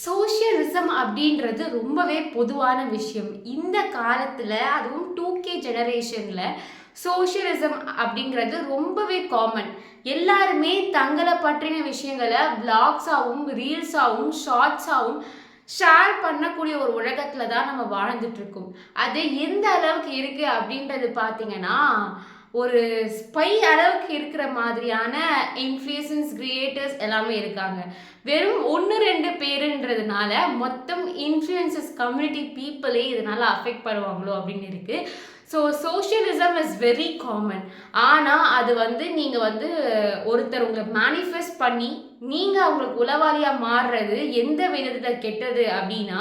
Socialism அப்படின்றது ரொம்பவே பொதுவான விஷயம். இந்த காலத்துல அதுவும் 2K ஜெனரேஷன்ல சோஷியலிசம் அப்படிங்கிறது ரொம்பவே காமன். எல்லாருமே தங்களை பற்றின விஷயங்களை விளாக்ஸாகவும் ரீல்ஸாகவும் ஷார்ட்ஸாகவும் ஷேர் பண்ணக்கூடிய ஒரு உலகத்துல தான் நம்ம வாழ்ந்துட்டு இருக்கோம். அது எந்த அளவுக்கு இருக்கு அப்படின்றது பார்த்தீங்கன்னா, ஒரு ஸ்பை அளவுக்கு இருக்கிற மாதிரியான இன்ஃப்ளூயன்ஸ் கிரியேட்டர்ஸ் எல்லாமே இருக்காங்க. வெறும் 1-2 பேருன்றதுனால மொத்தம் இன்ஃப்ளூயன்சஸ் கம்யூனிட்டி பீப்புளே இதனால அஃபெக்ட் பண்ணுவாங்களோ அப்படின்னு இருக்கு. So socialism is very common. ஆனால் அது நீங்கள் ஒருத்தர் உங்களை மேனிஃபெஸ்ட் பண்ணி நீங்கள் அவங்களுக்கு உளவாளியாக மாறுறது எந்த விதத்தில் கெட்டது அப்படின்னா,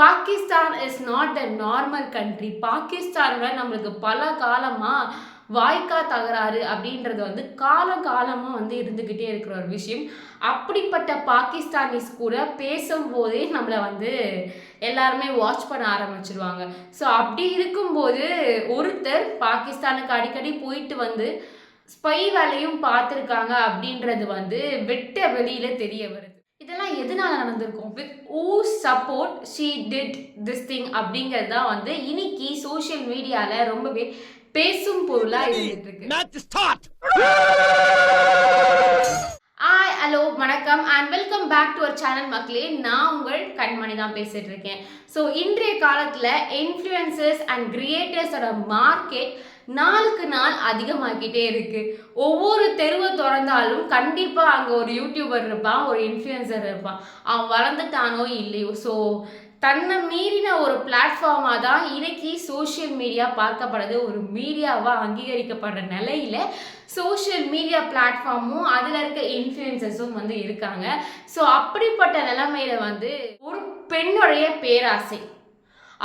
Pakistan is not the normal country. பாகிஸ்தானில் நம்மளுக்கு பல காலமாக வாய்க்கா தகராறு அப்படின்றது காலமாக இருந்துக்கிட்டே இருக்கிற ஒரு விஷயம். அப்படிப்பட்ட பாகிஸ்தானிஸ் கூட பேசும்போதே நம்மளை எல்லாருமே வாட்ச் பண்ண ஆரம்பிச்சிருவாங்க. ஸோ அப்படி இருக்கும்போது ஒருத்தர் பாகிஸ்தானுக்கு அடிக்கடி போயிட்டு ஸ்பை வேலையும் பார்த்துருக்காங்க அப்படின்றது வெட்ட வெளியில தெரிய வருது. இதெல்லாம் எதனால நடந்திருக்கும்? With you support she did this thing அப்படிங்கிறது தான் இன்னைக்கு சோஷியல் மீடியால ரொம்பவே பேசும் பொருளா இருந்துட்டு இருக்கு. ஹலோ வணக்கம் and welcome back to our channel மக்களே. நான் உங்கள் கண்மணி தான் பேசிட்டு இருக்கேன். ஸோ இன்றைய காலத்தில் இன்ஃப்ளூயன்சர்ஸ் அண்ட் கிரியேட்டர்ஸோட மார்க்கெட் நாளுக்கு நாள் அதிகமாகிக்கிட்டே இருக்கு. ஒவ்வொரு தெருவை திறந்தாலும் கண்டிப்பாக அங்கே ஒரு யூடியூபர் இருப்பான், ஒரு இன்ஃப்ளூயன்சர் இருப்பான். அவன் வளர்ந்துட்டானோ இல்லையோ. ஸோ தன்னை மீறின ஒரு பிளாட்ஃபார்மாக தான் இன்னைக்கு சோஷியல் மீடியா பார்க்கப்படுது. ஒரு மீடியாவாக அங்கீகரிக்கப்படுற நிலையில் சோஷியல் மீடியா பிளாட்ஃபார்மும் அதில் இருக்க இன்ஃப்ளூயன்சஸும் இருக்காங்க. ஸோ அப்படிப்பட்ட நிலைமையில ஒரு பெண்ணுடைய பேராசை,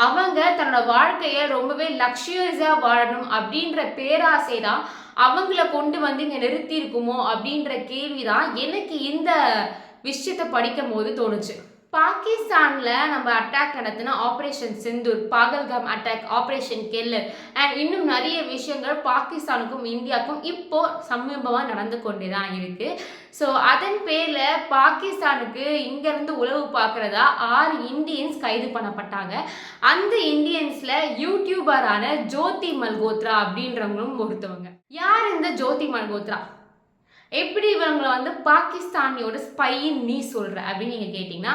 அவங்க தன்னோட வாழ்க்கையை ரொம்பவே லக்ஸுரியஸாக வாழணும் அப்படின்ற பேராசை தான் அவங்கள கொண்டு இங்கே நிறுத்தி இருக்குமோ அப்படின்ற கேள்வி தான் எனக்கு இந்த விஷயத்தை படிக்கும் போது தோணுச்சு. பாகிஸ்தானில் நம்ம அட்டாக் நடத்தின operation Sindoor, Pahalgam attack, operation Keller and இன்னும் நிறைய விஷயங்கள் பாகிஸ்தானுக்கும் இந்தியாவுக்கும் இப்போ சமீபமாக நடந்து கொண்டே தான் இருக்குது. ஸோ அதன் பேரில் பாகிஸ்தானுக்கு இங்கேருந்து உளவு பார்க்குறதா 6 இந்தியன்ஸ் கைது பண்ணப்பட்டாங்க. அந்த இந்தியன்ஸில் யூடியூபரான ஜோதி மல்கோத்ரா அப்படின்றவங்களும் ஒருத்தவங்க. யார் இந்த ஜோதி மல்கோத்ரா? எப்படி இவங்களை பாகிஸ்தானியோட ஸ்பைன்னு நீ சொல்கிற அப்படின்னு நீங்கள் கேட்டிங்கன்னா,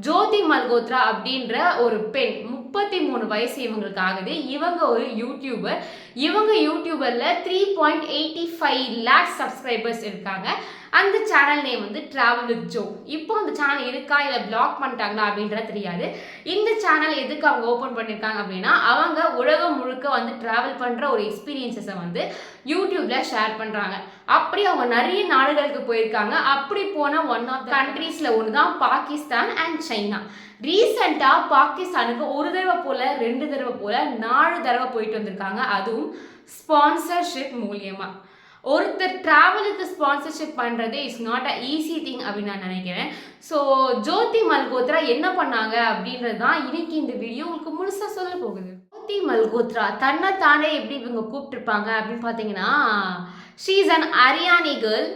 ஜோதி மல்கோத்ரா அப்படின்ற ஒரு பெண், 33 வயசு இவங்களுக்கு ஆகுது. இவங்க ஒரு யூடியூபர். இவங்க யூடியூபரில் 3.85 லேக்ஸ் சப்ஸ்கிரைபர்ஸ் இருக்காங்க. அந்த channel name travel with Joe. இப்போ அந்த சேனல் இருக்கா இல்லை பிளாக் பண்ணிட்டாங்களா அப்படின்றது தெரியாது. இந்த சேனல் எதுக்கு அவங்க ஓப்பன் பண்ணியிருக்காங்க அப்படின்னா, அவங்க உலகம் முழுக்க ட்ராவல் பண்ணுற ஒரு எக்ஸ்பீரியன்ஸஸை யூடியூப்ல ஷேர் பண்ணுறாங்க. அப்படி அவங்க நிறைய நாடுகளுக்கு போயிருக்காங்க. அப்படி போன ஒன் ஆஃப் த கண்ட்ரீஸில் ஒன்று தான் பாகிஸ்தான் அண்ட் சைனா. ரீசெண்டாக பாகிஸ்தானுக்கு 1 தடவை போல 2 தடவை போல 4 தடவை போயிட்டு வந்திருக்காங்க. அதுவும் ஸ்பான்சர்ஷிப் மூலியமா. ஒருத்தர் ட்ராவலுக்கு ஸ்பான்சர்ஷிப் பண்ணுறது is not a easy thing அப்படின்னு நான் நினைக்கிறேன். ஸோ ஜோதி மல்கோத்ரா என்ன பண்ணாங்க அப்படின்றது தான் இன்னைக்கு இந்த வீடியோ உங்களுக்கு முழுசாக சொல்ல போகுது. ஜோதி மல்கோத்ரா தன்னைத்தானே எப்படி இவங்க கூப்பிட்டுருப்பாங்க அப்படின்னு பார்த்தீங்கன்னா, she is an Haryani girl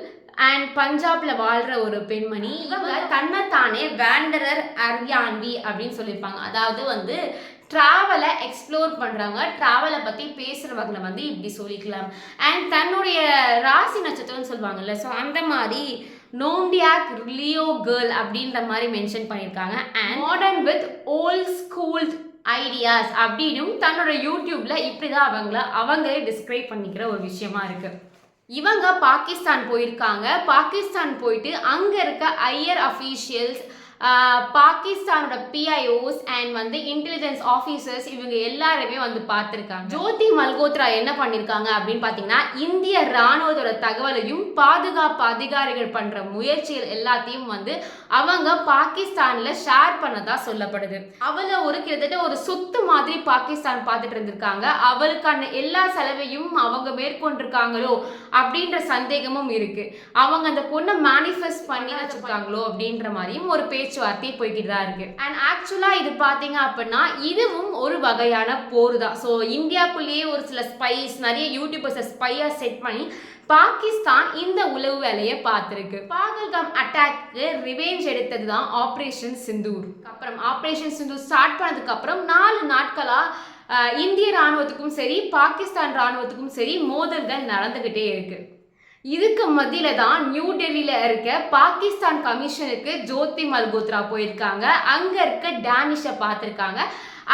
and பஞ்சாப்ல வாழ்கிற ஒரு பெண்மணி. இவங்க தன்னைத்தானே வேண்டரர் ஹரியான்வி அப்படின்னு சொல்லியிருப்பாங்க. அதாவது ட்ராவலை எக்ஸ்ப்ளோர் பண்ணுறவங்க, ட்ராவலை பற்றி பேசுகிறவங்களை இப்படி சொல்லிக்கலாம். அண்ட் தன்னுடைய ராசி நட்சத்திரம்னு சொல்லுவாங்கல்ல, ஸோ அந்த மாதிரி நோண்டியாக் லியோ கேர்ள் அப்படின்ற மாதிரி மென்ஷன் பண்ணியிருக்காங்க. And modern with old school ideas அப்படின்னும் தன்னோட யூடியூப்ல இப்படி தான் அவங்களே டிஸ்கிரைப் பண்ணிக்கிற ஒரு விஷயமா இருக்கு. இவங்க பாகிஸ்தான் போயிருக்காங்க. பாகிஸ்தான் போயிட்டு அங்கே இருக்க ஹையர் அஃபீஷியல்ஸ், பாகிஸ்தானோட PIOs அண்ட் இன்டெலிஜென்ஸ் ஆஃபீஸர்ஸ் இவங்க எல்லாருமே பார்த்துருக்காங்க. ஜோதி மல்கோத்ரா என்ன பண்ணியிருக்காங்க அப்படின்னு பார்த்தீங்கன்னா, இந்திய இராணுவத்தோட தகவலையும் பாதுகாப்பு அதிகாரிகள் பண்ணுற முயற்சிகள் எல்லாத்தையும் அவங்க பாகிஸ்தானில் ஷேர் பண்ணதா சொல்லப்படுது. அவளை கிட்டத்தட்ட ஒரு சொத்து மாதிரி பாகிஸ்தான் பார்த்துட்டு இருந்திருக்காங்க. அவளுக்கான எல்லா செலவையும் அவங்க மேற்கொண்டிருக்காங்களோ அப்படின்ற சந்தேகமும் இருக்கு. அவங்க அந்த பொண்ணை மேனிஃபெஸ்ட் பண்ணி வச்சிருக்காங்களோ அப்படின்ற மாதிரியும் ஒரு பேச்சுவார்த்தை போய்கிட்டு தான் இருக்கு. அண்ட் ஆக்சுவலா இது பாத்தீங்க அப்படின்னா இதுவும் ஒரு வகையான போர் தான். ஸோ இந்தியாக்குள்ளேயே ஒரு சில ஸ்பைஸ், நிறைய யூடியூபர்ஸை ஸ்பையா செட் பண்ணி பாகிஸ்தான் இந்த உளவு வேலையை பார்த்துருக்கு. பஹல்காம் அட்டாக்கு ரிவெஞ்ச் எடுத்தது தான் ஆப்ரேஷன் சிந்தூர். அப்புறம் ஆப்ரேஷன் சிந்தூர் ஸ்டார்ட் பண்ணதுக்கு அப்புறம் 4 நாட்களா இந்திய ராணுவத்துக்கும் சரி பாகிஸ்தான் ராணுவத்துக்கும் சரி மோதல்கள் நடந்துகிட்டே இருக்கு. இதுக்கு மத்தியில தான் நியூ டெல்லியில இருக்க பாகிஸ்தான் கமிஷனுக்கு ஜோதி மல்கோத்ரா போயிருக்காங்க. அங்க இருக்க டேனிஷை பார்த்துருக்காங்க.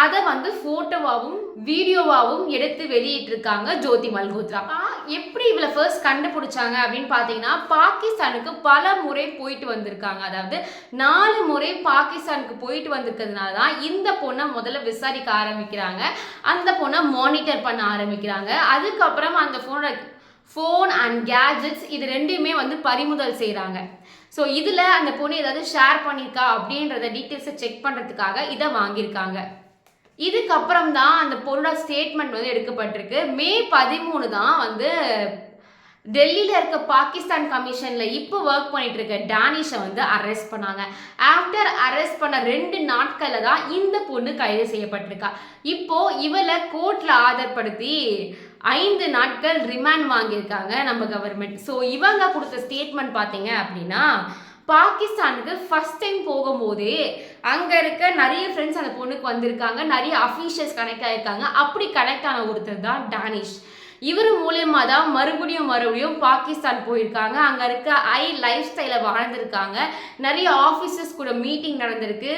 அதை ஃபோட்டோவாகவும் வீடியோவாகவும் எடுத்து வெளியிட்டிருக்காங்க ஜோதி மல்கோத்ரா. எப்படி இவளை ஃபர்ஸ்ட் கண்டுபிடிச்சாங்க அப்படின்னு பார்த்தீங்கன்னா, பாகிஸ்தானுக்கு பல முறை போயிட்டு வந்திருக்காங்க. அதாவது 4 முறை பாகிஸ்தானுக்கு போயிட்டு வந்திருக்கிறதுனால தான் இந்த பொண்ணை முதல்ல விசாரிக்க ஆரம்பிக்கிறாங்க. அந்த பொண்ணை மானிட்டர் பண்ண ஆரம்பிக்கிறாங்க. அதுக்கப்புறம் அந்த ஃபோன் அண்ட் கேஜெட்ஸ் இது ரெண்டுமே பறிமுதல் செய்கிறாங்க. ஸோ இதில் அந்த பொண்ணு ஏதாவது ஷேர் பண்ணியிருக்கா அப்படின்றத டீட்டெயில்ஸை செக் பண்ணுறதுக்காக இதை வாங்கியிருக்காங்க. இதுக்கப்புறம் தான் அந்த பொண்ணோட ஸ்டேட்மெண்ட் எடுக்கப்பட்டிருக்கு. மே 13 தான் டெல்லியில் இருக்க பாகிஸ்தான் கமிஷனில் இப்போ ஒர்க் பண்ணிட்டு இருக்க டேனிஷை அரெஸ்ட் பண்ணாங்க. ஆஃப்டர் அரெஸ்ட் பண்ண 2 நாட்களில் தான் இந்த பொண்ணு கைது செய்யப்பட்டிருக்கா. இப்போ இவளை கோர்ட்டில் ஆஜர்படுத்தி 5 நாட்கள் ரிமாண்ட் வாங்கியிருக்காங்க நம்ம கவர்மெண்ட். ஸோ இவங்க கொடுத்த ஸ்டேட்மெண்ட் பார்த்தீங்க அப்படின்னா, பாகிஸ்தானுக்கு ஃபர்ஸ்ட் டைம் போகும்போதே அங்கே இருக்க நிறைய ஃப்ரெண்ட்ஸ் அந்த பொண்ணுக்கு வந்திருக்காங்க, நிறைய அஃபீஷியல்ஸ் கனெக்ட் ஆகிருக்காங்க. அப்படி கனெக்ட் ஆன ஒருத்தர் தான் டேனிஷ். இவர் மூலயமா தான் மறுபடியும் பாகிஸ்தான் போயிருக்காங்க. அங்கே இருக்க லைஃப் ஸ்டைலை வாழ்ந்திருக்காங்க. நிறைய ஆஃபீஸர்ஸ் கூட மீட்டிங் நடந்திருக்கு.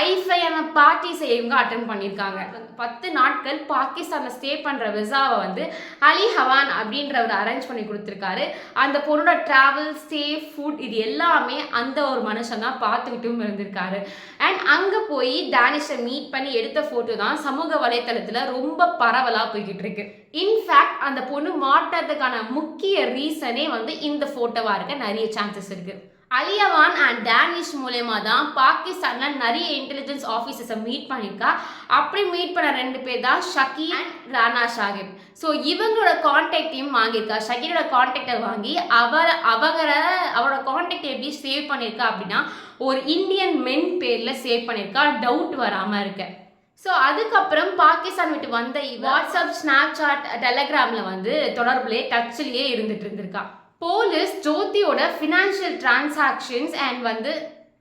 ஐஃபையான பார்ட்டிஸை இவங்க அட்டன் பண்ணியிருக்காங்க. 10 நாட்கள் பாகிஸ்தானில் ஸ்டே பண்ணுற விசாவை அலி ஹவான் அப்படின்றவர் அரேஞ்ச் பண்ணி கொடுத்துருக்காரு. அந்த பொண்ணோட ட்ராவல், ஸ்டே, ஃபுட் இது எல்லாமே அந்த ஒரு மனுஷன் தான் பார்த்துக்கிட்டும் இருந்திருக்காரு. அண்ட் அங்கே போய் டேனிஷை மீட் பண்ணி எடுத்த ஃபோட்டோ தான் சமூக வலைத்தளத்தில் ரொம்ப பரவலாக போய்கிட்டு இருக்கு. இன்ஃபேக்ட் அந்த பொண்ணு மாட்டதுக்கான முக்கிய ரீசனே இந்த ஃபோட்டோவாக இருக்க நிறைய சான்சஸ் இருக்குது. அலியவான் அண்ட் டேனிஷ் மூலயமா தான் பாகிஸ்தானில் நிறைய இன்டெலிஜென்ஸ் ஆஃபீஸர்ஸை மீட் பண்ணியிருக்கா. அப்படி மீட் பண்ண 2 பேர் தான் ஷக்கி அண்ட் ரானா சாஹிப். ஸோ இவங்களோட கான்டாக்டையும் வாங்கியிருக்கா. ஷக்கீரோட கான்டாக்டை வாங்கி அவரோட கான்டாக்டை எப்படி சேவ் பண்ணியிருக்கா அப்படின்னா, ஒரு இந்தியன் மென் பேரில் சேவ் பண்ணியிருக்கா, டவுட் வராமல் இருக்க. ஸோ அதுக்கப்புறம் பாகிஸ்தான் விட்டு வந்த வாட்ஸ்அப், ஸ்னாப்சாட், டெலகிராமில் தொடர்புலேயே டச்சிலேயே இருந்திருக்கா. போலீஸ் ஜோதியோட financial transactions and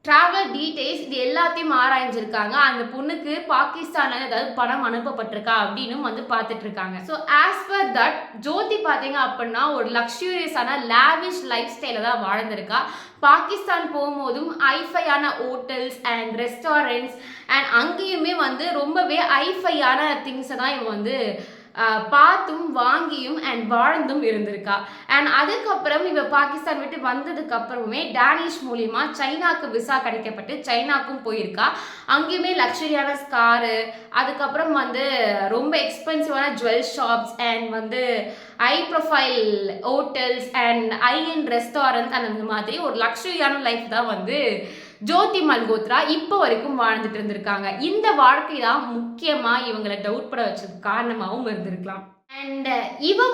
travel details இது எல்லாத்தையும் ஆராய்ஞ்சிருக்காங்க. அந்த பொண்ணுக்கு பாகிஸ்தானில் ஏதாவது பணம் அனுப்பப்பட்டிருக்கா அப்படின்னு பார்த்துட்டு இருக்காங்க. ஸோ ஆஸ் பர் தட் ஜோதி பார்த்தீங்க அப்படின்னா ஒரு லக்ஸூரியஸான லேவிஷ் லைஃப் ஸ்டைலில் தான் வாழ்ந்திருக்கா. பாகிஸ்தான் போகும்போதும் ஐஃபையான ஹோட்டல்ஸ் அண்ட் ரெஸ்டாரண்ட்ஸ் அண்ட் அங்கேயுமே ரொம்பவே ஐஃபையான திங்ஸை தான் இவன் பார்த்தும் வாங்கியும் அண்ட் வாழ்ந்தும் இருந்திருக்கா. அண்ட் அதுக்கப்புறம் இவ பாகிஸ்தான் விட்டு வந்ததுக்கு அப்புறமே டேனிஷ் மூலியமா சைனாக்கு விசா கிடைக்கப்பட்டு சைனாக்கும் போயிருக்கா. அங்கேயுமே லக்ஸரியான ஸ்காரு, அதுக்கப்புறம் ரொம்ப எக்ஸ்பென்சிவான jewel shops and high profile hotels and high end restaurants அந்த மாதிரி ஒரு லக்ஸரியான லைஃப் தான் ஜோதி மல்கோத்ரா இப்போ வரைக்கும் வாழ்ந்துட்டு இருந்திருக்காங்க. இந்த வாழ்க்கை தான் முக்கியமாக இவங்களை டவுட் பட வச்சதுக்கு காரணமாகவும் இருந்திருக்கலாம். அண்ட் இவ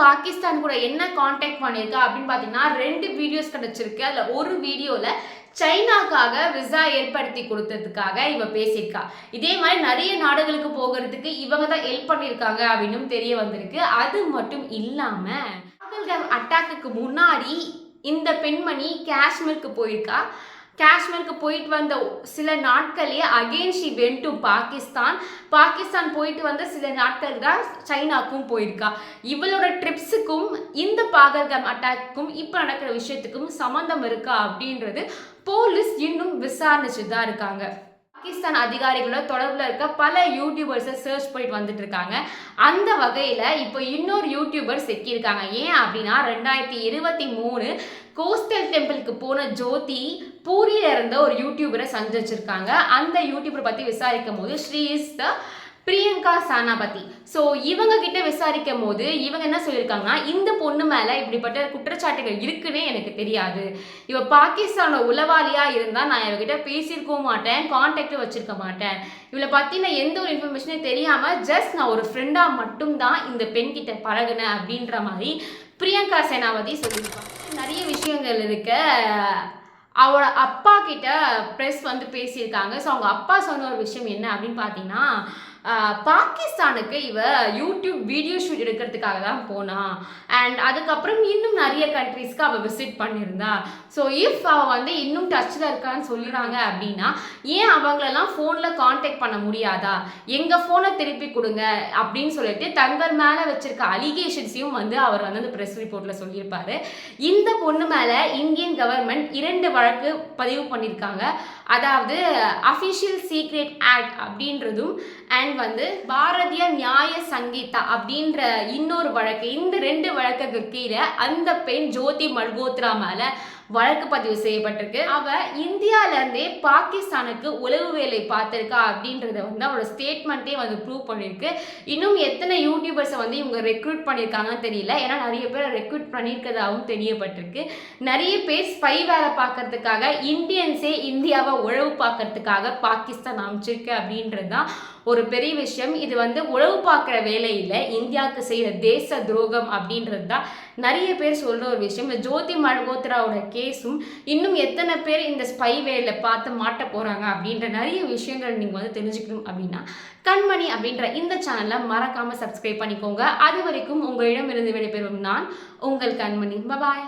பாகிஸ்தான் கூட என்ன கான்டாக்ட் பண்ணியிருக்கா அப்படின்னு பார்த்தீங்கன்னா 2 வீடியோஸ் கிடைச்சிருக்கு. அதில் ஒரு வீடியோவில் சைனாக்காக விசா ஏற்படுத்தி கொடுத்ததுக்காக இவ பேசியிருக்கா. இதே மாதிரி நிறைய நாடுகளுக்கு போகிறதுக்கு இவங்க தான் ஹெல்ப் பண்ணியிருக்காங்க அப்படின்னு தெரிய வந்திருக்கு. அது மட்டும் இல்லாமல் பஹல்காம் அட்டாக்குக்கு முன்னாடி இந்த பெண்மணி காஷ்மீருக்கு போயிருக்கா. காஷ்மீருக்கு போயிட்டு வந்த சில நாட்களே again she went to Pakistan போயிட்டு வந்த சில நாட்கள் தான் சைனாக்கும் போயிருக்கா. இவளோட ட்ரிப்ஸுக்கும் இந்த பஹல்காம் அட்டாக்கும் இப்போ நடக்கிற விஷயத்துக்கும் சம்மந்தம் இருக்கா அப்படின்றது போலீஸ் இன்னும் விசாரிச்சுட்டு தான் இருக்காங்க. பாகிஸ்தான் அதிகாரிகளோட தொடர்பில் இருக்க பல யூடியூபர்ஸை சர்ச் பண்ணிட்டு வந்துட்டு இருக்காங்க. அந்த வகையில் இப்போ இன்னொரு யூடியூபர் சிக்கியிருக்காங்க. ஏன் அப்படின்னா 2023 கோஸ்டல் டெம்பிளுக்கு போன ஜோதி பூரியில் இருந்த ஒரு யூடியூபரை சந்திச்சிருக்காங்க. அந்த யூடியூபரை பற்றி விசாரிக்கும் போது she is the Priyanka Senapati. So இவங்க கிட்ட விசாரிக்கும் போது இவங்க என்ன சொல்லியிருக்காங்கன்னா, இந்த பொண்ணு மேலே இப்படிப்பட்ட குற்றச்சாட்டுகள் இருக்குன்னே எனக்கு தெரியாது. இவ பாகிஸ்தானோட உளவாளியாக இருந்தால் நான் இவகிட்ட பேசியிருக்கவும் மாட்டேன், கான்டாக்டும் வச்சிருக்க மாட்டேன். இவளை பற்றின எந்த ஒரு இன்ஃபர்மேஷனே தெரியாமல் ஜஸ்ட் நான் ஒரு ஃப்ரெண்டாக மட்டும்தான் இந்த பெண்கிட்ட பழகினேன் அப்படின்ற மாதிரி பிரியங்கா சேனாபதி சொல்லியிருக்காங்க. நிறைய விஷயங்கள் இருக்க. அவளோட அப்பா கிட்ட ப்ரெஸ் பேசியிருக்காங்க. ஸோ அவங்க அப்பா சொன்ன ஒரு விஷயம் என்ன அப்படின்னு பார்த்தீங்கன்னா, பாகிஸ்தானுக்கு இவ யூடியூப் வீடியோ ஷூட் எடுக்கிறதுக்காக தான் போனா. அண்ட் அதுக்கப்புறம் இன்னும் நிறைய கண்ட்ரீஸ்க்கு அவள் விசிட் பண்ணியிருந்தா. ஸோ இஃப் அவள் வந்து இன்னும் டச்சில் இருக்கான்னு சொல்லிடுறாங்க அப்படின்னா ஏன் அவங்களெல்லாம் ஃபோனில் காண்டாக்ட் பண்ண முடியாதா, எங்கள் ஃபோனை திருப்பி கொடுங்க அப்படின்னு சொல்லிட்டு தங்கள் மேலே வச்சிருக்க அலிகேஷன்ஸையும் வந்து அவர் வந்து அந்த ப்ரெஸ் ரிப்போர்ட்டில் சொல்லியிருப்பாரு. இந்த பொண்ணு மேலே இந்தியன் கவர்மெண்ட் 2 வழக்கு பதிவு பண்ணியிருக்காங்க. அதாவது அஃபிஷியல் சீக்ரெட் ஆக்ட் அப்படின்றதும் அண்ட் வந்து பாரதிய நியாய சங்கீதா அப்படின்ற இன்னொரு வழக்கு. இந்த 2 வழக்குக்கு கீழே அந்த பெண் ஜோதி மல்கோத்ரா மேலே வழக்கு பதிவு செய்யப்பட்டிருக்கு. அவ இந்தியாவிலேருந்தே பாகிஸ்தானுக்கு உளவு வேலை பார்த்துருக்கா அப்படின்றத வந்து அவரோட ஸ்டேட்மெண்ட்டே வந்து ப்ரூவ் பண்ணியிருக்கு. இன்னும் எத்தனை யூடியூபர்ஸை வந்து இவங்க ரெக்ரூட் பண்ணியிருக்காங்கன்னு தெரியல. ஏன்னா நிறைய பேர் ரெக்ரூட் பண்ணியிருக்கிறதாகவும் தெரியப்பட்டிருக்கு. நிறைய பேர் ஸ்பை வேலை பார்க்கறதுக்காக இந்தியன்ஸே இந்தியாவை உளவு பார்க்கறதுக்காக பாகிஸ்தான் அமைச்சிருக்கு அப்படின்றது தான் ஒரு பெரிய விஷயம். இது வந்து உளவு பார்க்குற வேலையில் இந்தியாவுக்கு செய்கிற தேச துரோகம் அப்படின்றது தான் நிறைய பேர் சொல்கிற ஒரு விஷயம். இந்த ஜோதி மல்கோத்ராவோட கேஸும் இன்னும் எத்தனை பேர் இந்த ஸ்பை வேலையில் பார்த்து மாட்ட போகிறாங்க அப்படின்ற நிறைய விஷயங்கள் நீங்கள் வந்து தெரிஞ்சுக்கணும் அப்படின்னா கண்மணி அப்படின்ற இந்த சேனலை மறக்காமல் சப்ஸ்கிரைப் பண்ணிக்கோங்க. அது வரைக்கும் உங்களிடமிருந்து விடைபெறும் நான் உங்கள் கண்மணி. பாய்.